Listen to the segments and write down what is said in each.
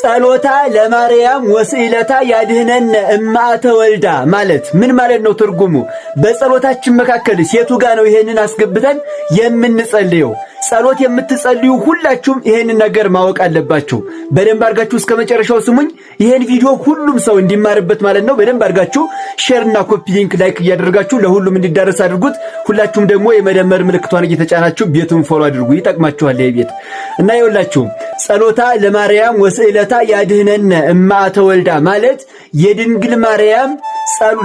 ጸሎታ ለማርያም ወስዕለታ ያድህነን እማአተ ወልዳ ማለት ምን ማለት ነው ትርጉሙ? በጸሎታችን መካከል ሴቱ ጋር ነው ይሄንን አስገብተን የምንጸልየው። ጸሎት የምትጸልዩ ሁላችሁም ይሄንን ነገር ማወቅ አለባችሁ። በደንብ አድርጋችሁ እስከ መጨረሻው ስሙኝ። ይሄን ቪዲዮ ሁሉም ሰው እንዲማርበት ማለት ነው። በደንብ አድርጋችሁ ሼር እና ኮፒ ሊንክ ላይክ እያደረጋችሁ ለሁሉም እንዲዳረስ አድርጉት። ሁላችሁም ደግሞ የመደመር ምልክቷን እየተጫናችሁ ቤቱን ፎሎ አድርጉ። ይጠቅማችኋል ይሄ ቤት እና ይኸውላችሁ ጸሎታ ለማርያም ወስዕለታ ያድህነን እማአተ ወልዳ ማለት የድንግል ማርያም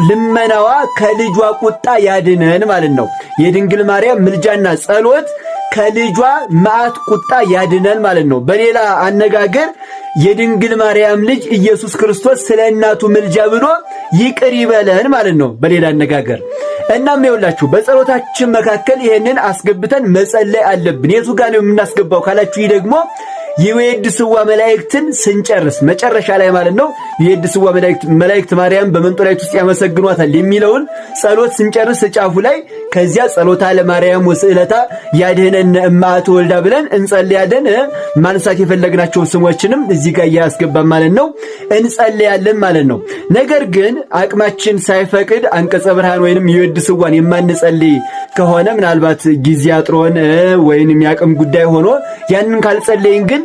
ልመናዋ ከልጇ ቁጣ ያድነን ማለት ነው። የድንግል ማርያም ምልጃና ጸሎት ከልጇ መዓት ቁጣ ያድነን ማለት ነው። በሌላ አነጋገር የድንግል ማርያም ልጅ ኢየሱስ ክርስቶስ ስለ እናቱ ምልጃ ብሎ ይቅር ይበለን ማለት ነው በሌላ አነጋገር። እናም ይኸውላችሁ በጸሎታችን መካከል ይሄንን አስገብተን መጸለይ አለብን። የቱ ጋር ነው የምናስገባው ካላችሁ ደግሞ የወድስዋ መላእክትን ስንጨርስ መጨረሻ ላይ ማለት ነው። የወድስዋ መላእክት ማርያም በመንጦላይት ውስጥ ያመሰግኗታል የሚለውን ጸሎት ስንጨርስ ጫፉ ላይ ከዚያ ጸሎታ ለማርያም ወስዕለታ ያድህነን እማአተ ወልዳ ብለን እንጸልያለን። ማንሳት የፈለግናቸው ስሞችንም እዚህ ጋር ያስገባን ማለት ነው እንጸልያለን ማለት ነው። ነገር ግን አቅማችን ሳይፈቅድ አንቀጸ ብርሃን ወይንም የወድስዋን የማንጸልይ ከሆነ ምናልባት ጊዜ አጥሮን ወይንም ያቅም ጉዳይ ሆኖ ያንን ካልጸለይን ግን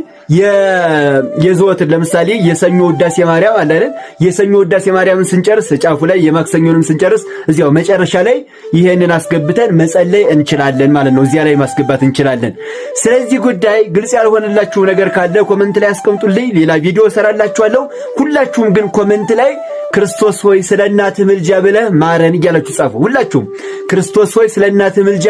የዘወትር ለምሳሌ የሰኞ ውዳሴ ማርያም አለ አይደል? የሰኞ ውዳሴ ማርያምን ስንጨርስ ጫፉ ላይ የማክሰኞንም ስንጨርስ እዚያው መጨረሻ ላይ ይሄንን አስገብተን መጸለይ እንችላለን ማለት ነው። እዚያ ላይ ማስገባት እንችላለን። ስለዚህ ጉዳይ ግልጽ ያልሆነላችሁ ነገር ካለ ኮሜንት ላይ አስቀምጡልኝ፣ ሌላ ቪዲዮ እሰራላችኋለሁ። ሁላችሁም ግን ኮሜንት ላይ ክርስቶስ ሆይ ስለ እናትህ ምልጃ ብለህ ማረን እያላችሁ ጻፉ። ሁላችሁም ክርስቶስ ሆይ ስለ እናትህ ምልጃ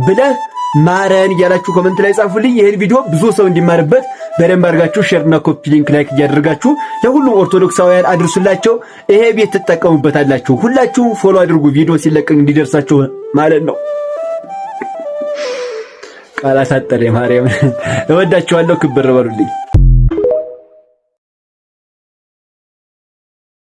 ብለህ ማረን እያላችሁ ኮሜንት ላይ ጻፉልኝ። ይሄን ቪዲዮ ብዙ ሰው እንዲማርበት በደንብ አድርጋችሁ ሼር እና ኮፒ ሊንክ ላይክ እያደረጋችሁ ለሁሉም ኦርቶዶክሳውያን አድርሱላቸው። ይሄ ቤት ትጠቀሙበታላችሁ። ሁላችሁም ፎሎ አድርጉ ቪዲዮ ሲለቀቅ እንዲደርሳችሁ ማለት ነው። ቃላት አጠረ ማርያም እወዳችኋለሁ። ክብር በሉልኝ።